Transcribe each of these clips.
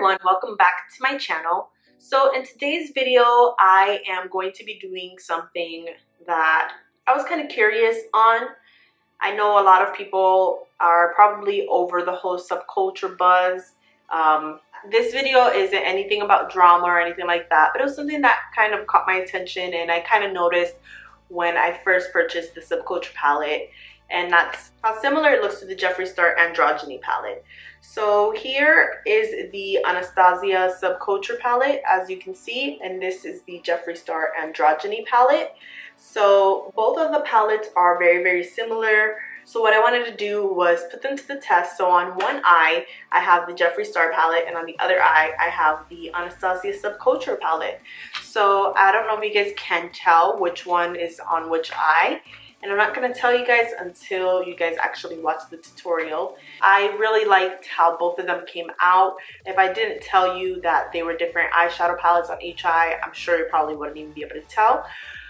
everyone, welcome back to my channel. So in today's video, I am going to be doing something that I was kind of curious on. I know a lot of people are probably over the whole subculture buzz. This video isn't anything about drama or anything like that, but it was something that kind of caught my attention, and I kind of noticed when I first purchased the Subculture palette, and that's how similar it looks to the Jeffree Star Androgyny palette. So here is the Anastasia Subculture palette, as you can see, and this is the Jeffree Star Androgyny palette. So both of the palettes are very similar. So what I wanted to do was put them to the test. So on one eye, I have the Jeffree Star palette, and on the other eye, I have the Anastasia Subculture palette. So I don't know if you guys can tell which one is on which eye. And I'm not going to tell you guys until you guys actually watch the tutorial. I really liked how both of them came out. If I didn't tell you that they were different eyeshadow palettes on each eye, I'm sure you probably wouldn't even be able to tell.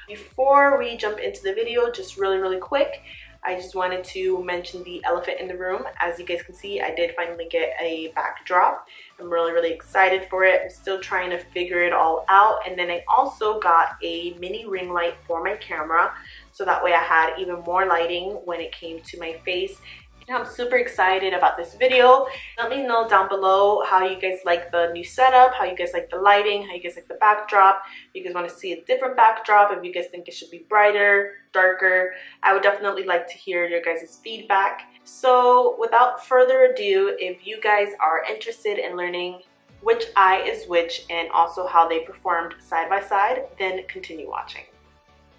Before we jump into the video, just really quick, I just wanted to mention the elephant in the room. As you guys can see, I did finally get a backdrop. I'm really excited for it. I'm still trying to figure it all out. And then I also got a mini ring light for my camera, so that way I had even more lighting when it came to my face. And I'm super excited about this video. Let me know down below how you guys like the new setup, how you guys like the lighting, how you guys like the backdrop. If you guys want to see a different backdrop, if you guys think it should be brighter, darker, I would definitely like to hear your guys' feedback. So without further ado, if you guys are interested in learning which eye is which and also how they performed side by side, then continue watching.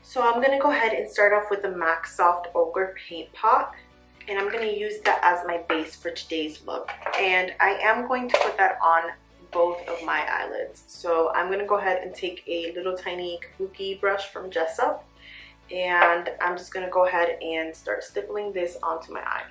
So I'm going to go ahead and start off with the MAC Soft Ochre Paint Pot. And I'm going to use that as my base for today's look. And I am going to put that on both of my eyelids. So I'm going to go ahead and take a little tiny kabuki brush from Jessup. And I'm just going to go ahead and start stippling this onto my eye.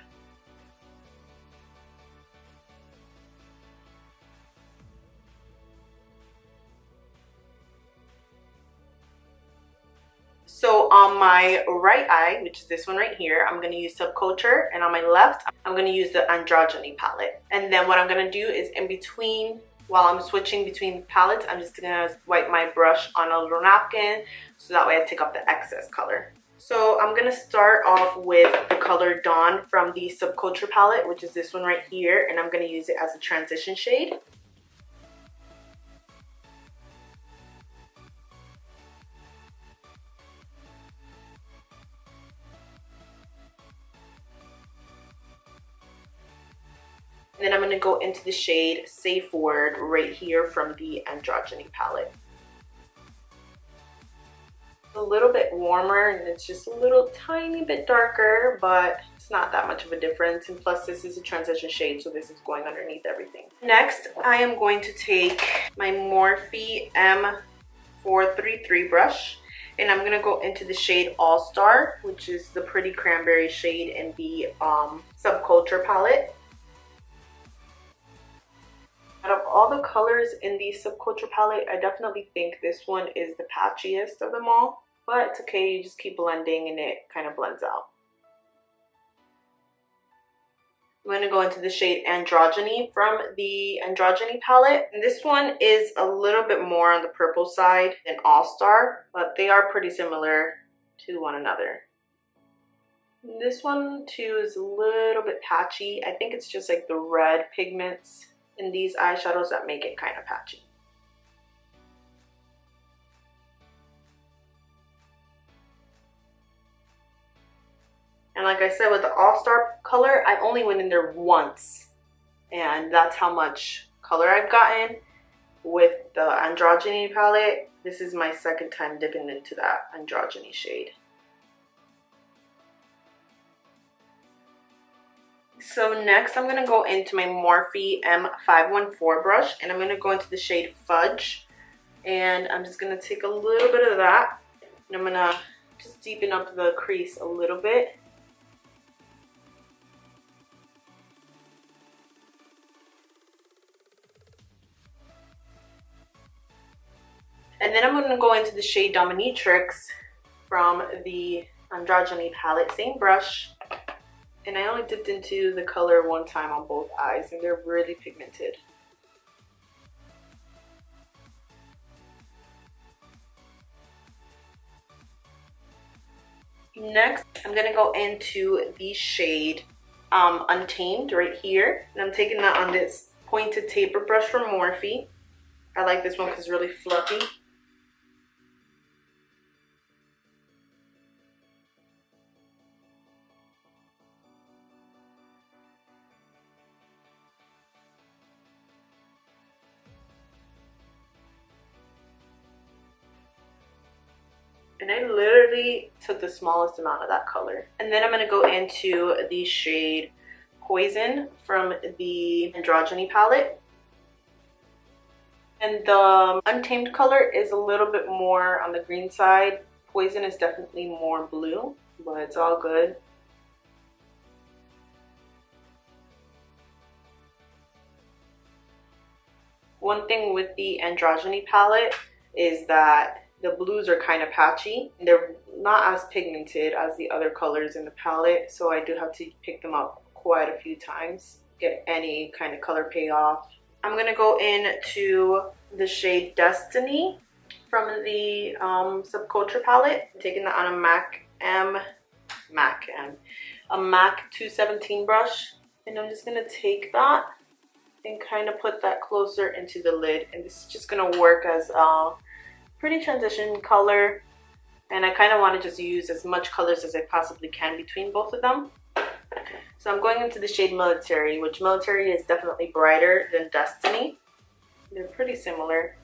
So on my right eye, which is this one right here, I'm going to use Subculture, and on my left, I'm going to use the Androgyny palette. And then what I'm going to do is in between, while I'm switching between palettes, I'm just going to wipe my brush on a little napkin, so that way I take off the excess color. So I'm going to start off with the color Dawn from the Subculture palette, which is this one right here, and I'm going to use it as a transition shade. And then I'm going to go into the shade Safe Word right here from the Androgyny palette. A little bit warmer, and it's just a little tiny bit darker, but it's not that much of a difference. And plus this is a transition shade, so this is going underneath everything. Next, I am going to take my Morphe M433 brush, and I'm going to go into the shade All Star, which is the pretty cranberry shade in the Subculture palette. Out of all the colors in the Subculture palette, I definitely think this one is the patchiest of them all. But it's okay, you just keep blending and it kind of blends out. I'm going to go into the shade Androgyny from the Androgyny palette. And this one is a little bit more on the purple side than All Star, but they are pretty similar to one another. This one too is a little bit patchy. I think it's just like the red pigments in these eyeshadows that make it kind of patchy. And like I said, with the All-Star color, I only went in there once, and that's how much color I've gotten. With the Androgyny palette, this is my second time dipping into that Androgyny shade. So next I'm going to go into my Morphe M514 brush, and I'm going to go into the shade Fudge, and I'm just going to take a little bit of that, and I'm going to just deepen up the crease a little bit. And then I'm going to go into the shade Dominatrix from the Androgyny palette, same brush. And I only dipped into the color one time on both eyes, and they're really pigmented. Next, I'm gonna go into the shade Untamed right here. And I'm taking that on this pointed taper brush from Morphe. I like this one because it's really fluffy. And I literally took the smallest amount of that color. And then I'm going to go into the shade Poison from the Androgyny palette. And the Untamed color is a little bit more on the green side. Poison is definitely more blue, but it's all good. One thing with the Androgyny palette is that the blues are kind of patchy. They're not as pigmented as the other colors in the palette, so I do have to pick them up quite a few times, get any kind of color payoff. I'm gonna go into the shade Destiny from the Subculture palette. I'm taking that on a MAC 217 brush, and I'm just gonna take that and kind of put that closer into the lid, and this is just gonna work as a pretty transition color, and I kind of want to just use as much colors as I possibly can between both of them. So I'm going into the shade Military, which Military is definitely brighter than Destiny. They're pretty similar.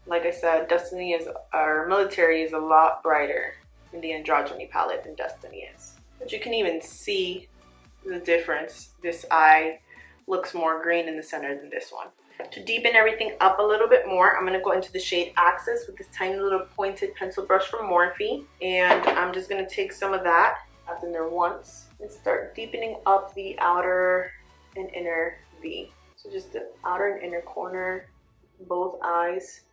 Like I said, Military is a lot brighter in the Androgyny palette than Destiny is. But you can even see the difference. This eye looks more green in the center than this one. To deepen everything up a little bit more, I'm going to go into the shade Axis with this tiny little pointed pencil brush from Morphe. And I'm just going to take some of that, tap in there once, and start deepening up the outer and inner V. So just the outer and inner corner, both eyes.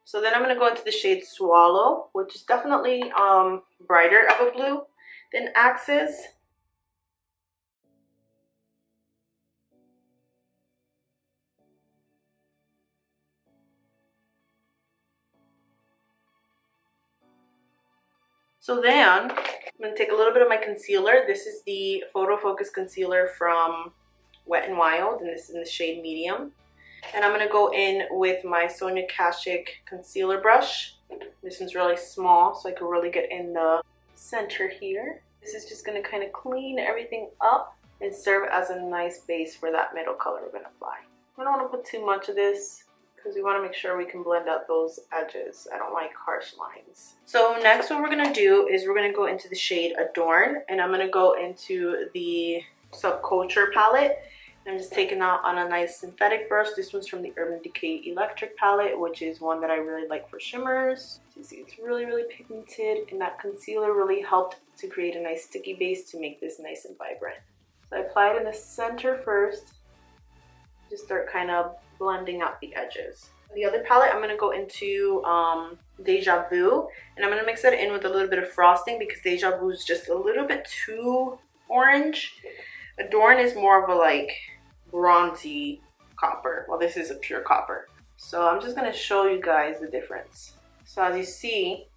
So then I'm going to go into the shade Swallow, which is definitely brighter of a blue than Axis. So then I'm going to take a little bit of my concealer. This is the Photo Focus Concealer from Wet n Wild, and this is in the shade Medium. And I'm going to go in with my Sonia Kashuk concealer brush. This one's really small, so I can really get in the center here. This is just going to kind of clean everything up and serve as a nice base for that middle color we're going to apply. I don't want to put too much of this, because we want to make sure we can blend out those edges. I don't like harsh lines. So next what we're going to do is we're going to go into the shade Adorn, and I'm going to go into the Subculture palette. I'm just taking that on a nice synthetic brush. This one's from the Urban Decay Electric palette, which is one that I really like for shimmers. So you see it's really, really pigmented, and that concealer really helped to create a nice sticky base to make this nice and vibrant. So I apply it in the center first. Just start kind of blending out the edges. The other palette, I'm going to go into Deja Vu, and I'm going to mix that in with a little bit of frosting because Deja Vu is just a little bit too orange. Adorn is more of a like bronzy copper, while this is a pure copper. So I'm just going to show you guys the difference. So as you see,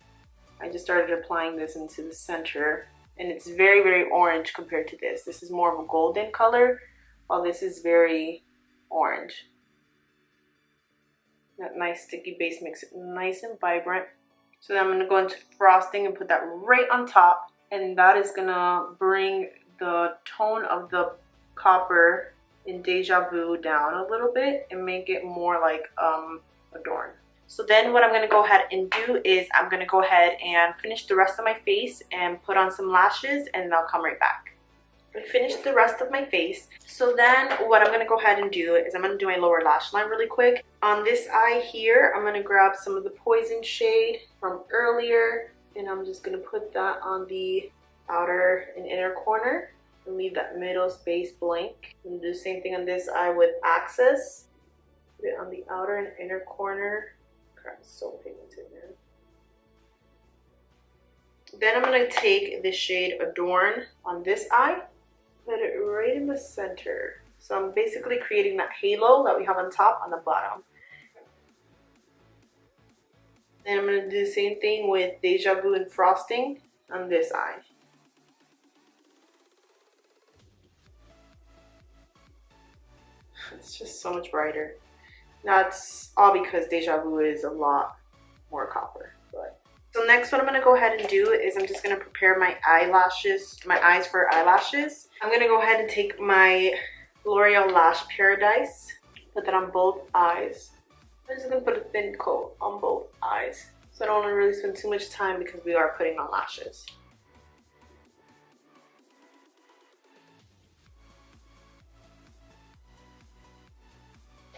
I just started applying this into the center, and it's very, very orange compared to this. This is more of a golden color, while this is very orange. That nice sticky base makes it nice and vibrant. So then I'm going to go into frosting and put that right on top, and that is going to bring the tone of the copper in Deja Vu down a little bit and make it more like Adorn. So then what I'm going to go ahead and do is I'm going to go ahead and finish the rest of my face and put on some lashes, and I'll come right back. I finished the rest of my face. So then what I'm going to go ahead and do is I'm going to do my lower lash line really quick. On this eye here, I'm going to grab some of the Poison shade from earlier, and I'm just going to put that on the outer and inner corner and leave that middle space blank. And do the same thing on this eye with Axis. Put it on the outer and inner corner. Crap, it's so pigmented, man. Then I'm going to take the shade Adorn on this eye, put it right in the center. So I'm basically creating that halo that we have on top on the bottom. And I'm going to do the same thing with Deja Vu and Frosting on this eye. It's just so much brighter. That's all because Deja Vu is a lot more copper. But so next, what I'm gonna go ahead and do is I'm just gonna prepare my eyelashes, my eyes for eyelashes. I'm gonna go ahead and take my L'Oreal Lash Paradise, put that on both eyes. I'm just gonna put a thin coat on both eyes, so I don't want to really spend too much time because we are putting on lashes.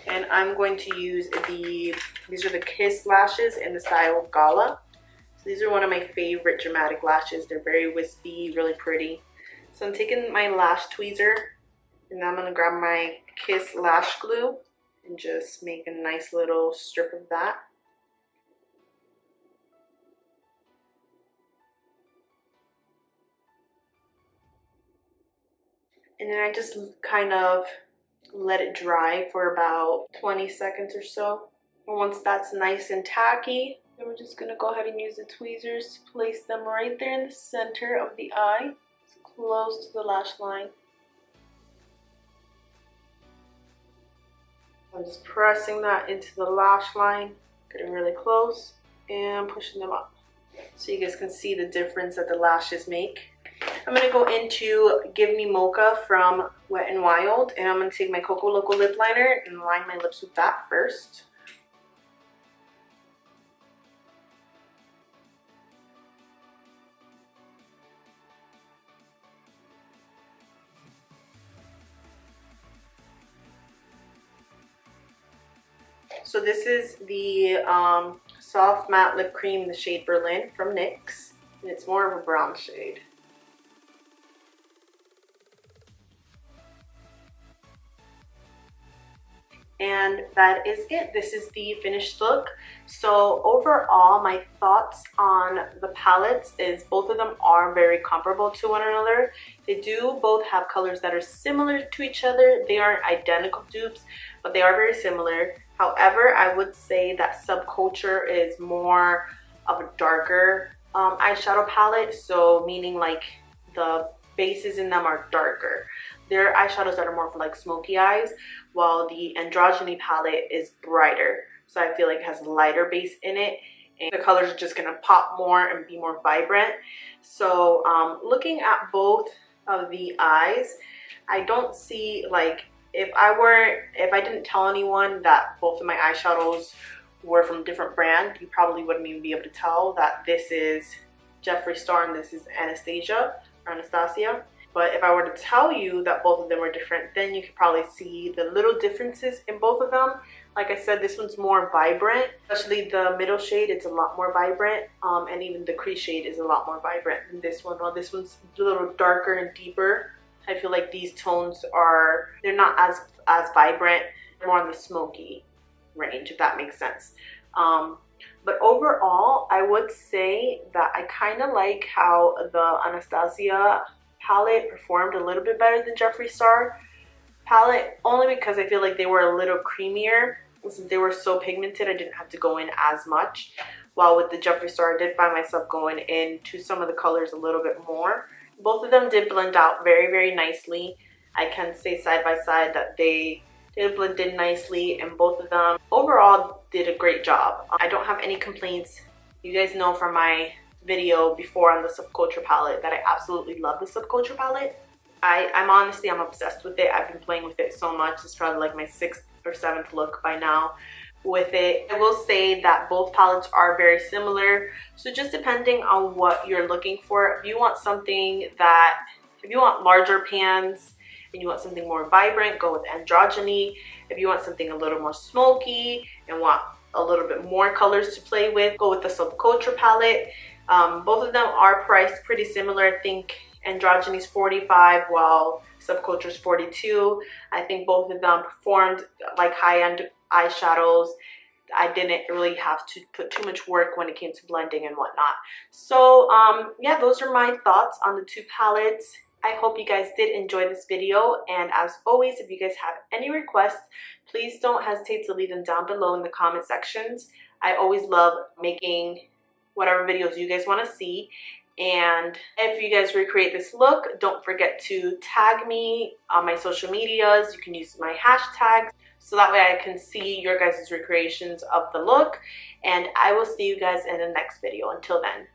And I'm going to use these are the Kiss lashes in the style Gala. So these are one of my favorite dramatic lashes. They're very wispy, really pretty. So I'm taking my lash tweezer and I'm gonna grab my Kiss lash glue and just make a nice little strip of that. And then I just kind of let it dry for about 20 seconds or so. And once that's nice and tacky, then we're just gonna go ahead and use the tweezers to place them right there in the center of the eye, close to the lash line. I'm just pressing that into the lash line, getting really close and pushing them up. So you guys can see the difference that the lashes make. I'm going to go into Give Me Mocha from Wet n Wild, and I'm going to take my Coco Loco lip liner and line my lips with that first. So this is the Soft Matte Lip Cream in the shade Berlin from NYX, and it's more of a brown shade. And that is it. This is the finished look. So overall, my thoughts on the palettes is both of them are very comparable to one another. They do both have colors that are similar to each other. They aren't identical dupes, but they are very similar. However, I would say that Subculture is more of a darker eyeshadow palette. So meaning like the bases in them are darker. They're eyeshadows that are more for like smoky eyes, while the Androgyny palette is brighter. So I feel like it has a lighter base in it, and the colors are just gonna pop more and be more vibrant. So looking at both of the eyes, I don't see, like, if I didn't tell anyone that both of my eyeshadows were from a different brand, you probably wouldn't even be able to tell that this is Jeffree Star and this is Anastasia or Anastasia. But if I were to tell you that both of them were different, then you could probably see the little differences in both of them. Like I said, this one's more vibrant, especially the middle shade. It's a lot more vibrant, and even the crease shade is a lot more vibrant than this one. While this one's a little darker and deeper, I feel like these tones they're not as vibrant, more on the smoky range, if that makes sense. But overall, I would say that I kind of like how the Anastasia palette performed a little bit better than Jeffree Star palette, only because I feel like they were a little creamier. Since they were so pigmented, I didn't have to go in as much. While with the Jeffree Star, I did find myself going into some of the colors a little bit more. Both of them did blend out very, very nicely. I can say side by side that they did blend in nicely, and both of them overall did a great job. I don't have any complaints. You guys know from my video before on the Subculture palette that I absolutely love the Subculture palette. I'm honestly obsessed with it. I've been playing with it so much. It's probably like my 6th or 7th look by now with it. I will say that both palettes are very similar, so just depending on what you're looking for. If you want larger pans and you want something more vibrant, go with Androgyny. If you want something a little more smoky and want a little bit more colors to play with, go with the Subculture palette. Both of them are priced pretty similar. I think Androgyny is $45 while Subculture is $42. I think both of them performed like high-end eyeshadows. I didn't really have to put too much work when it came to blending and whatnot. So yeah, those are my thoughts on the two palettes. I hope you guys did enjoy this video, and as always, if you guys have any requests, please don't hesitate to leave them down below in the comment sections. I always love making whatever videos you guys want to see. And if you guys recreate this look, don't forget to tag me on my social medias. You can use my hashtags so that way I can see your guys' recreations of the look. And I will see you guys in the next video. Until then.